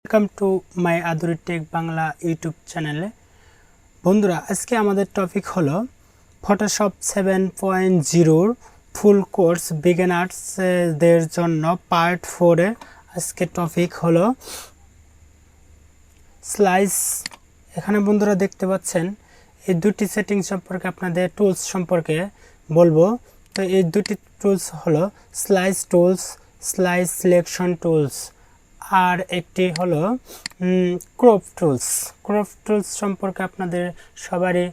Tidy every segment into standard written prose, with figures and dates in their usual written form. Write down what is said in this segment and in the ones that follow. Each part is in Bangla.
Welcome to my Aduri tech Bangla YouTube চ্যানেলে। বন্ধুরা, আজকে আমাদের টপিক হলো ফটোশপ 7.0 ফুল কোর্স বিগিনার্সদের জন্য পার্ট 4 এর আজকে টপিক হলো স্লাইস। এখানে বন্ধুরা দেখতে পাচ্ছেন এই দুটি সেটিং সম্পর্কে আপনাদের টুলস সম্পর্কে বলবো। তো এই দুটি টুলস হলো slice tools, slice selection tools, আর একটি হলো ক্রপ টুলস। ক্রপ টুলস সম্পর্কে আপনাদের সবারই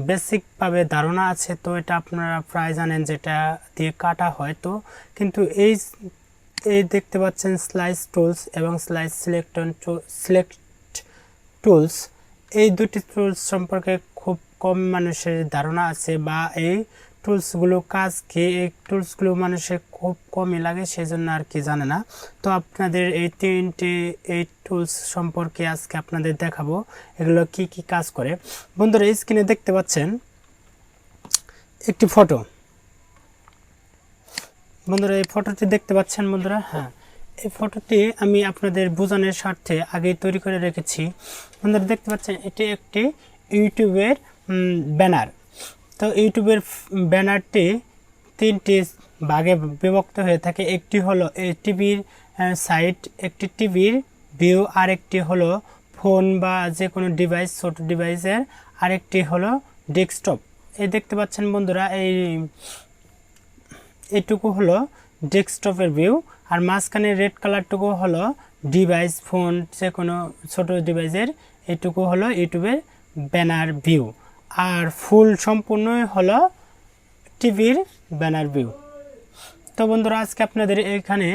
বেসিকভাবে ধারণা আছে, তো এটা আপনারা প্রায় জানেন যেটা দিয়ে কাটা হয়। তো কিন্তু এই দেখতে পাচ্ছেন স্লাইস টুলস এবং স্লাইস সিলেক্ট টুলস, এই দুটি টুলস সম্পর্কে খুব কম মানুষের ধারণা আছে, বা এই টুলসগুলো কাজ কি, এই টুলসগুলো মানুষের খুব কমই লাগে, সেই জন্য আর কি জানে না। তো আপনাদের এই তিনটি টুলস সম্পর্কে আজকে আপনাদের দেখাবো এগুলো কি কি কাজ করে। বন্ধুরা, স্ক্রিনে দেখতে পাচ্ছেন একটি ফটো। বন্ধুরা, এই ফটোটি দেখতে পাচ্ছেন বন্ধুরা? হ্যাঁ, এই ফটোটি আমি আপনাদের বোঝানোর স্বার্থে আগেই তৈরি করে রেখেছি। বন্ধুরা দেখতে পাচ্ছেন এটি একটি ইউটিউবের ব্যানার। তো ইউটিউবের ব্যানারটি তিনটি ভাগে বিভক্ত হয়ে থাকে। একটি হলো এই টিভির সাইট, একটি টিভির ভিউ, আরেকটি হলো ফোন বা যে কোনো ডিভাইস, ছোট ডিভাইসের, আরেকটি হলো ডেস্কটপ। এই দেখতে পাচ্ছেন বন্ধুরা, এইটুকু হলো ডেস্কটপের ভিউ, আর মাঝখানে রেড কালারটুকু হলো ডিভাইস, ফোন, যে কোনো ছোট ডিভাইসের, এইটুকু হলো ইউটিউবের ব্যানার ভিউ, আর ফুল সম্পূর্ণই হলো টিভির ব্যানার ভিউ। তো বন্ধুরা, আজকে আপনাদের এখানে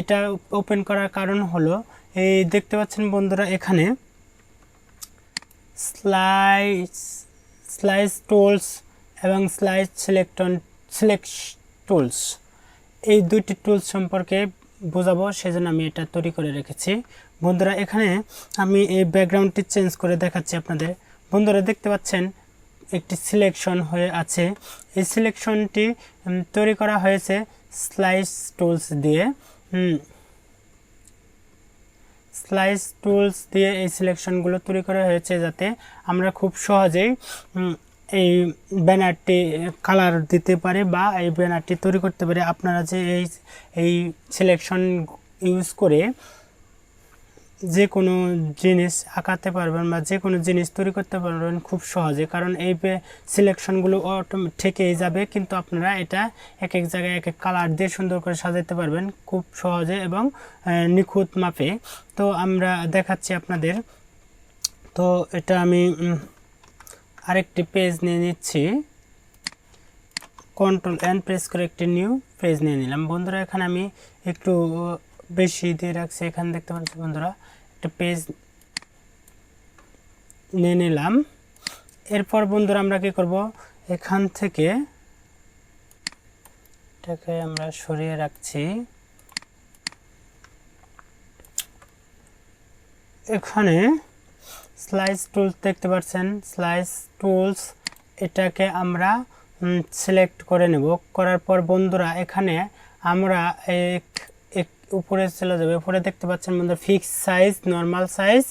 এটা ওপেন করার কারণ হলো এই দেখতে পাচ্ছেন বন্ধুরা, এখানে স্লাইস টুলস এবং স্লাইস সিলেক্ট টুলস, এই দুইটি টুলস সম্পর্কে বোঝাবো, সেজন্য আমি এটা তৈরি করে রেখেছি। বন্ধুরা, এখানে আমি এই ব্যাকগ্রাউন্ডটি চেঞ্জ করে দেখাচ্ছি আপনাদের। বন্ধুরা দেখতে পাচ্ছেন একটি সিলেকশন হয়ে আছে। এই সিলেকশনটি তৈরি করা হয়েছে স্লাইস টুলস দিয়ে। স্লাইস টুলস দিয়ে এই সিলেকশনগুলো তৈরি করা হয়েছে যাতে আমরা খুব সহজেই এই ব্যানারটি কালার দিতে পারি বা এই ব্যানারটি তৈরি করতে পারি। আপনারা যে এই সিলেকশন ইউজ করে যে কোনো জিনিস আঁকাতে পারবেন বা যে কোনো জিনিস তৈরি করতে পারবেন খুব সহজে, কারণ এই সিলেকশনগুলো অটোমেটিক থেকেই যাবে, কিন্তু আপনারা এটা এক এক জায়গায় এক এক কালার দিয়ে সুন্দর করে সাজাতে পারবেন খুব সহজে এবং নিখুঁত মাপে। তো আমরা দেখাচ্ছি আপনাদের। তো এটা আমি আরেকটি পেজ নিয়ে নিচ্ছি, Ctrl+N প্রেস করে একটি নিউ পেজ নিয়ে নিলাম। বন্ধুরা, এখানে আমি একটু বেশি দিয়ে রাখছি, এখানে দেখতে পাচ্ছেন বন্ধুরা একটা পেজ নিয়ে নিলাম। এরপর বন্ধুরা আমরা কি করব, এখান থেকে এটাকে আমরা সরিয়ে রাখছি। এখানে স্লাইস টুলস দেখতে পাচ্ছেন, স্লাইস টুলস, এটাকে আমরা সিলেক্ট করে নেব। করার পর বন্ধুরা এখানে আমরা উপরে চলে যাবে। উপরে দেখতে পাচ্ছেন বন্ধুরা fixed size, normal size,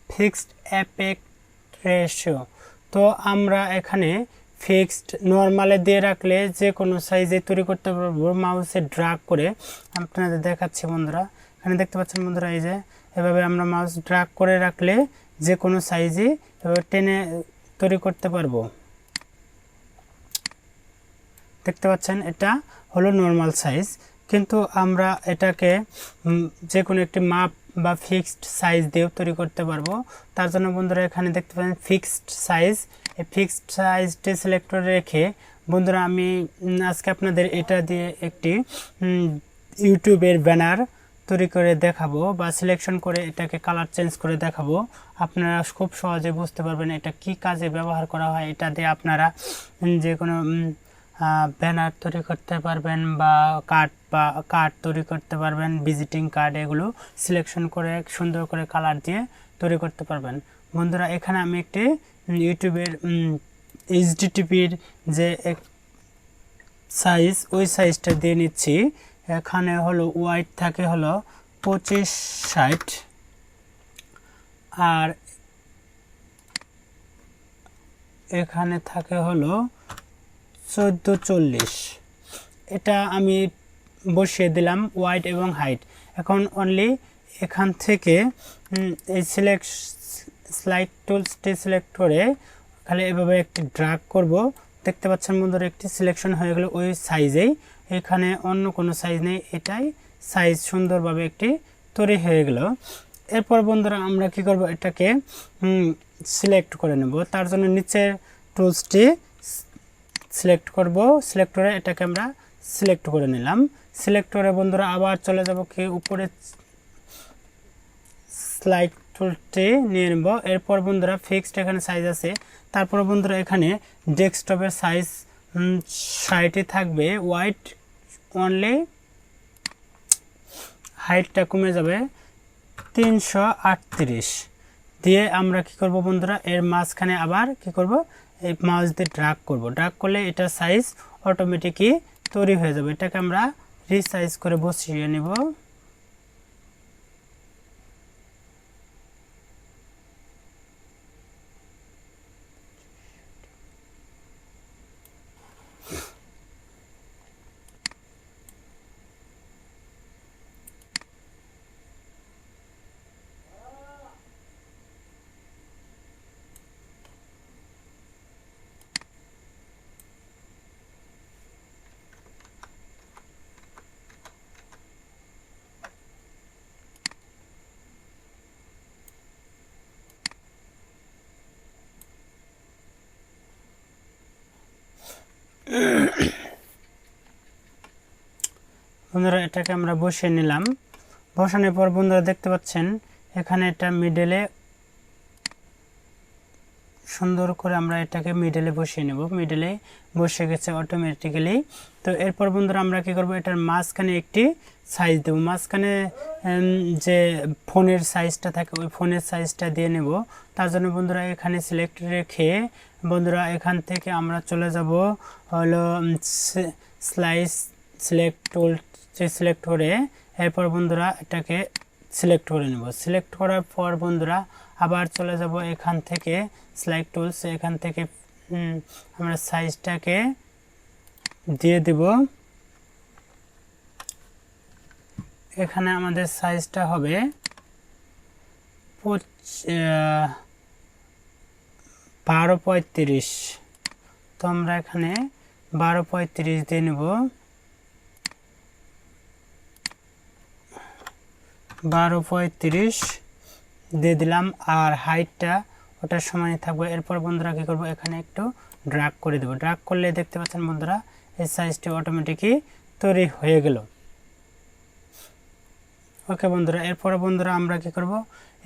fixed aspect ratio. তো আমরা এখানে ফিক্সড নর্মালে দিয়ে রাখলে যে কোনো সাইজে তৈরি করতে পারবো। মাউসে ড্র্যাগ করে আপনাদের দেখাচ্ছি বন্ধুরা, এখানে দেখতে পাচ্ছেন বন্ধুরা, এই যে এভাবে আমরা মাউস ড্র্যাগ করে রাখলে যে কোনো সাইজে এভাবে টেনে তৈরি করতে পারবো। দেখতে পাচ্ছেন এটা হলো নর্মাল সাইজ, কিন্তু আমরা এটাকে যে কোনো একটি মাপ বা ফিক্সড সাইজ দিয়েও তৈরি করতে পারবো। তার জন্য বন্ধুরা এখানে দেখতে পাচ্ছেন ফিক্সড সাইজ, এই ফিক্সড সাইজটি সিলেক্ট করে রেখে বন্ধুরা আমি আজকে আপনাদের এটা দিয়ে একটি ইউটিউবের ব্যানার তৈরি করে দেখাবো বা সিলেকশন করে এটাকে কালার চেঞ্জ করে দেখাবো। আপনারা খুব সহজে বুঝতে পারবেন এটা কি কাজে ব্যবহার করা হয়। এটা দিয়ে আপনারা যে কোনো ব্যানার তৈরি করতে পারবেন বা কার্ড তৈরি করতে পারবেন, ভিজিটিং কার্ড, এগুলো সিলেকশন করে সুন্দর করে কালার দিয়ে তৈরি করতে পারবেন। বন্ধুরা, এখানে আমি একটি ইউটিউবের এইচডিটিপির যে সাইজ, ওই সাইজটা দিয়ে নিচ্ছি। এখানে হলো ওয়াইড থাকে হলো 2560, আর এখানে থাকে হলো 1440। এটা আমি বসিয়ে দিলাম ওয়াইড এবং হাইট। এখন অনলি এখান থেকে এই স্লাইড টুলসটি সিলেক্ট করে খালি এভাবে একটি ড্র্যাগ করব। দেখতে পাচ্ছেন বন্ধুরা একটি সিলেকশন হয়ে গেল ওই সাইজেই, এখানে অন্য কোনো সাইজ নেই, এটাই সাইজ সুন্দরভাবে একটি তৈরি হয়ে গেল। এরপর বন্ধুরা আমরা কি করব, এটাকে সিলেক্ট করে নেব। তার জন্য নিচের টুলসটি সিলেক্ট করব, সিলেক্ট করে এটাকে আমরা সিলেক্ট করে নিলাম। সিলেক্ট করে বন্ধুরা আবার চলে যাব কি উপরে স্লাইড টুলটি নিয়ে নেব। এরপর বন্ধুরা ফিক্সড এখানে সাইজ আছে, তারপর বন্ধুরা এখানে ডেস্কটপের সাইজ 60 থাকবে, ওয়াইড অনলি, হাইটটা কমে যাবে 338 দিয়ে আমরা কি করব বন্ধুরা এর মাঝখানে আবার কি করব, এই মাউস দিয়ে ড্র্যাগ করব। ড্র্যাগ করলে এটা সাইজ অটোমেটিকই তৈরি হয়ে যাবে। এটাকে আমরা রিসাইজ করে বসিয়ে নেব। বন্ধুরা এটাকে আমরা বসিয়ে নিলাম। বসানোর পর বন্ধুরা দেখতে পাচ্ছেন এখানে এটা মিডলে সুন্দর করে আমরা এটাকে মিডলে বসিয়ে নেব। মিডলে বসে গেছে অটোমেটিক্যালি। তো এরপর বন্ধুরা আমরা কি করব, এটার মাঝখানে একটি সাইজ দেব। মাঝখানে যে ফোনের সাইজটা থাকে ওই ফোনের সাইজটা দিয়ে নেব। তার জন্য বন্ধুরা এখানে সিলেক্ট রেখে বন্ধুরা এখান থেকে আমরা চলে যাব হলো স্লাইস সিলেক্ট টুল সিলেক্ট করে এরপর বন্ধুরা এটাকে সিলেক্ট করে নেব। সিলেক্ট করার পর বন্ধুরা আবার চলে যাব এখান থেকে স্লাইড টুলস, এখান থেকে আমরা সাইজটাকে দিয়ে দেব। এখানে আমাদের সাইজটা হবে 1235। তো আমরা এখানে 1235 দিয়ে নেব। 1235 দিয়ে দিলাম, আর হাইটটা ওটার সমানই থাকবে। এরপর বন্ধুরা কি করব, এখানে একটু ড্র্যাগ করে দেব। ড্র্যাগ করলে দেখতে পাচ্ছেন বন্ধুরা এই সাইজটি অটোমেটিকই তৈরি হয়ে গেল। ওকে বন্ধুরা, এরপর বন্ধুরা আমরা কি করব,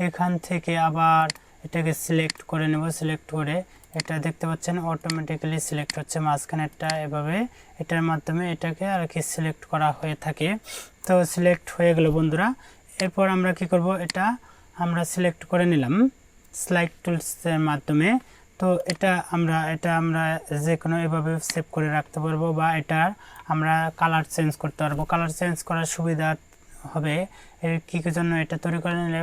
এখান থেকে আবার এটাকে সিলেক্ট করে নেব। সিলেক্ট করে এটা দেখতে পাচ্ছেন অটোমেটিক্যালি সিলেক্ট হচ্ছে মাঝখানেরটা, এভাবে এটার মাধ্যমে এটাকে আর কি সিলেক্ট করা হয়ে থাকে। তো সিলেক্ট হয়ে গেল বন্ধুরা। এরপর আমরা কি করব, এটা আমরা সিলেক্ট করে নিলাম স্লাইড টুলসের মাধ্যমে। তো এটা আমরা যে কোনো এভাবে সেভ করে রাখতে পারবো, বা এটার আমরা কালার চেঞ্জ করতে পারবো। কালার চেঞ্জ করার সুবিধা হবে এর কি জন্য, এটা তৈরি করে নিলে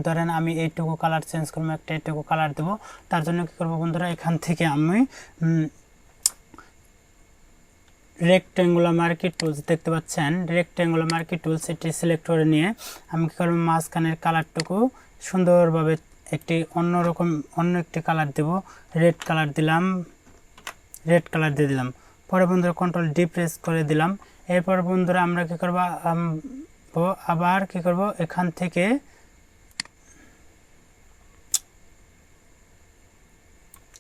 ধরেন আমি এইটুকু কালার চেঞ্জ করবো, একটা এইটুকু কালার দেবো। তার জন্য কি করবো বন্ধুরা, এখান থেকে আমি রেক্টেঙ্গুলার মার্কেট টুলস দেখতে পাচ্ছেন, রেক্টেঙ্গুলার মার্কেট টুলস এটি সিলেক্ট করে নিয়ে আমি কি করবো, মাঝখানের কালারটুকু সুন্দরভাবে একটি অন্য একটি কালার দেব। রেড কালার দিলাম, রেড কালার দিয়ে দিলাম। পরে বন্ধুরা কন্ট্রোল ডি প্রেস করে দিলাম। এরপর বন্ধুরা আমরা কি করব, আবার কি করব, এখান থেকে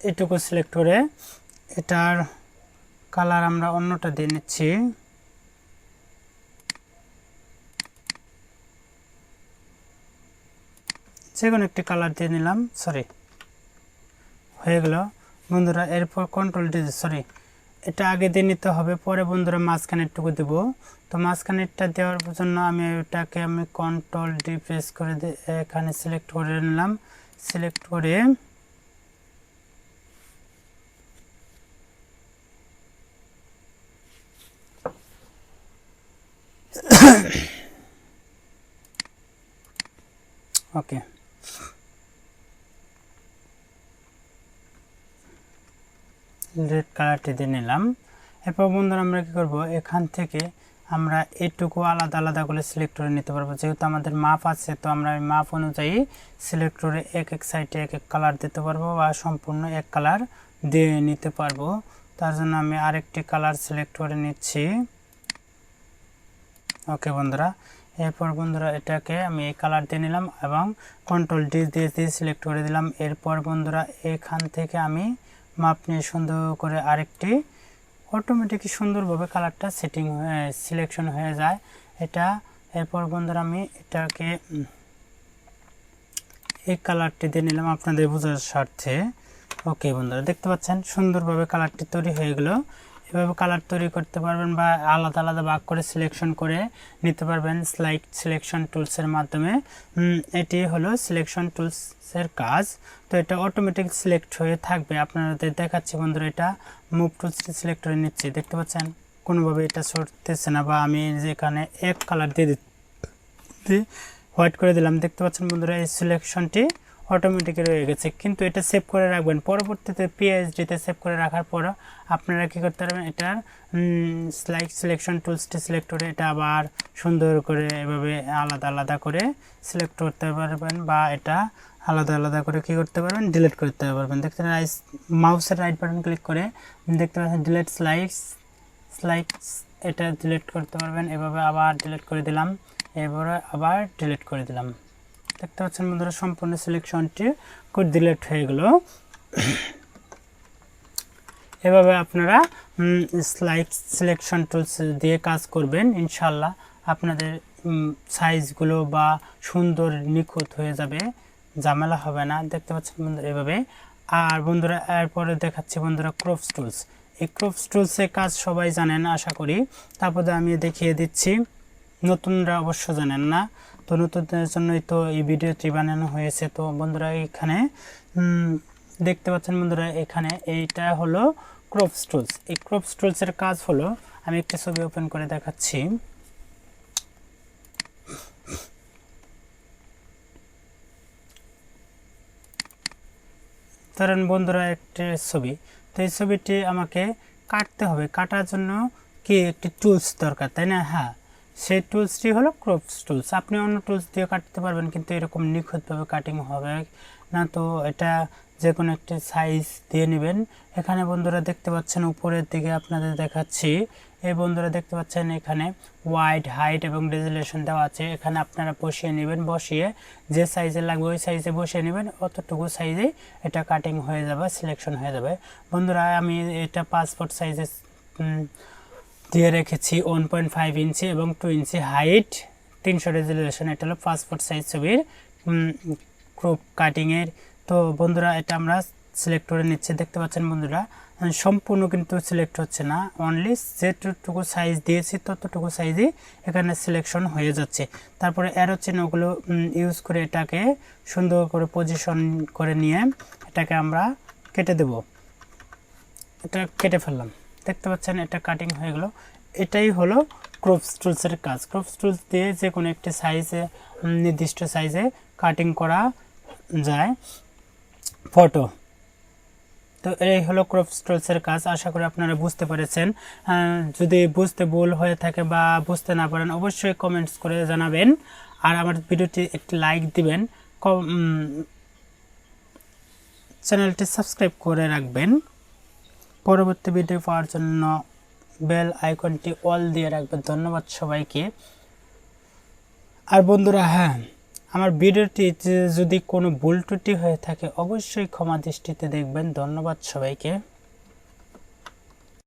এটুকু সিলেক্ট করে এটার কালার আমরা অন্যটা দিয়ে নিচ্ছি। যে কোনো একটি কালার দিয়ে নিলাম, সরি হয়ে গেল বন্ধুরা। এরপর কন্ট্রোল ডি, সরি এটা আগে দিয়ে নিতে হবে, পরে বন্ধুরা মাঝখানেরটুকু দেব। তো মাঝখানেরটা দেওয়ার জন্য আমি এটাকে কন্ট্রোল ডি প্রেস করে এখানে সিলেক্ট করে নিলাম। সিলেক্ট করে ওকে রেড কালারটি দিয়ে নিলাম। এরপর বন্ধুরা আমরা কী করব, এখান থেকে আমরা এটুকু আলাদা আলাদা করে সিলেক্ট করে নিতে পারবো। যেহেতু আমাদের মাপ আছে, তো আমরা এই মাপ অনুযায়ী সিলেক্ট করে এক এক সাইডে এক এক কালার দিতে পারবো বা সম্পূর্ণ এক কালার দিয়ে নিতে পারবো। তার জন্য আমি আরেকটি কালার সিলেক্ট করে নিচ্ছি। ওকে বন্ধুরা, এরপর বন্ধুরা এটাকে আমি এই কালার দিয়ে নিলাম এবং কন্ট্রোল ডি দিয়ে সিলেক্ট করে দিলাম। এরপর বন্ধুরা এখান থেকে আমি মাপ নিয়ে সুন্দর করে আরেকটি অটোমেটিক সুন্দরভাবে কালারটা সেটিং হয়ে সিলেকশন হয়ে যায় এটা। এরপর বন্ধুরা আমি এটাকে এই কালারটি দিয়ে নিলাম আপনাদের বোঝার স্বার্থে। ওকে বন্ধুরা, দেখতে পাচ্ছেন সুন্দরভাবে কালারটি তৈরি হয়ে গেল। এভাবে কালার তৈরি করতে পারবেন বা আলাদা আলাদা ভাগ করে সিলেকশন করে নিতে পারবেন স্লাইড সিলেকশন টুলসের মাধ্যমে। এটি হলো সিলেকশন টুলসের কাজ। তো এটা অটোমেটিক সিলেক্ট হয়ে থাকবে। আপনাদের দেখাচ্ছি বন্ধুরা, এটা মুভ টুলসটি সিলেক্ট করে নিচ্ছি। দেখতে পাচ্ছেন কোনোভাবে এটা সরতেছে না, বা আমি যেখানে এক কালার দিয়ে দিচ্ছি হোয়াইট করে দিলাম। দেখতে পাচ্ছেন বন্ধুরা এই সিলেকশনটি অটোমেটিক রয়ে গেছে। কিন্তু এটা সেভ করে রাখবেন, পরবর্তীতে পিএইচডিতে সেভ করে রাখার পর আপনারা কী করতে পারবেন, এটার স্লাইড সিলেকশন টুলসটি সিলেক্ট করে এটা আবার সুন্দর করে এভাবে আলাদা আলাদা করে সিলেক্ট করতে পারবেন, বা এটা আলাদা আলাদা করে কী করতে পারবেন, ডিলিট করতে পারবেন। দেখতে মাউসের রাইট বাটন ক্লিক করে দেখতে পাচ্ছেন ডিলিট স্লাইডস এটা ডিলিট করতে পারবেন। এভাবে আবার ডিলিট করে দিলাম, এবারে আবার ডিলিট করে দিলাম। দেখতে পাচ্ছেন বন্ধুরা সম্পূর্ণ সিলেকশনটি ডিলিট হয়ে গেল। এভাবে আপনারা স্লাইড সিলেকশন টুলস দিয়ে কাজ করবেন, ইনশাল্লাহ আপনাদের সাইজগুলো বা সুন্দর নিখুঁত হয়ে যাবে, ঝামেলা হবে না। দেখতে পাচ্ছেন বন্ধুরা এভাবে। আর বন্ধুরা এরপরে দেখাচ্ছি বন্ধুরা ক্রপস টুলস। এই ক্রপস টুলসের কাজ সবাই জানেন আশা করি, তারপরে আমি দেখিয়ে দিচ্ছি, নতুনরা অবশ্য জানেন না। তো নতুনদের জন্যই তো এই ভিডিওটি বানানো হয়েছে। তো বন্ধুরা এখানে দেখতে পাচ্ছেন বন্ধুরা, এখানে এইটা হলো ক্রপস টুলস। এই ক্রপস টুলসের কাজ হলো, আমি একটা ছবি ওপেন করে দেখাচ্ছি। ধরেন বন্ধুরা একটা ছবি, তো এই ছবিটি আমাকে কাটতে হবে। কাটার জন্য কি একটি টুলস দরকার, তাই না? হ্যাঁ, সেই টুলসটি হলো ক্রপস টুলস। আপনি অন্য টুলস দিয়ে কাটতে পারবেন, কিন্তু এরকম নিখুঁতভাবে কাটিং হবে না। তো এটা যে কোনো একটি সাইজ দিয়ে নেবেন। এখানে বন্ধুরা দেখতে পাচ্ছেন উপরের দিকে আপনাদের দেখাচ্ছি, এই বন্ধুরা দেখতে পাচ্ছেন এখানে ওয়াইড, হাইট এবং রেজুলেশন দেওয়া আছে। এখানে আপনারা বসিয়ে নেবেন, বসিয়ে যে সাইজে লাগবে ওই সাইজে বসিয়ে নেবেন, অতটুকু সাইজে এটা কাটিং হয়ে যাবে, সিলেকশন হয়ে যাবে। বন্ধুরা আমি এটা পাসপোর্ট সাইজে দিয়ে রেখেছি 1.5 ইঞ্চি এবং 2 ইঞ্চি হাইট, 300 রেজুলেশন। এটা হলো পাসপোর্ট সাইজ ছবির ক্রপ কাটিংয়ের। তো বন্ধুরা এটা আমরা সিলেক্ট করে নিচ্ছি। দেখতে পাচ্ছেন বন্ধুরা সম্পূর্ণ কিন্তু সিলেক্ট হচ্ছে না, অনলি যেটুকু সাইজ দিয়েছি ততটুকু সাইজই এখানে সিলেকশন হয়ে যাচ্ছে। তারপরে অ্যারো চিহ্নগুলো ইউজ করে এটাকে সুন্দর করে পজিশন করে নিয়ে এটাকে আমরা কেটে দেব। এটা কেটে ফেললাম, দেখতে পাচ্ছেন এটা কাটিং হয়ে গেল। এটাই হলো ক্রপস টুলসের কাজ। ক্রপস টুলস দিয়ে যে কোনো একটি সাইজে, নির্দিষ্ট সাইজে কাটিং করা যায় ফটো। তো এই হলো ক্রপস টুলসের কাজ। আশা করি আপনারা বুঝতে পেরেছেন। যদি বুঝতে ভুল হয়ে থাকে বা বুঝতে না পারেন অবশ্যই কমেন্টস করে জানাবেন, আর আমার ভিডিওটি একটি লাইক দিবেন, চ্যানেলটি সাবস্ক্রাইব করে রাখবেন। পরবর্তী ভিডিও পাওয়ার জন্য বেল আইকনটি অল দিয়ে রাখবেন। ধন্যবাদ সবাইকে। আর বন্ধুরা হ্যাঁ, আমার ভিডিওটি যদি কোনো ভুল ত্রুটি হয়ে থাকে অবশ্যই ক্ষমা দৃষ্টিতে দেখবেন। ধন্যবাদ সবাইকে।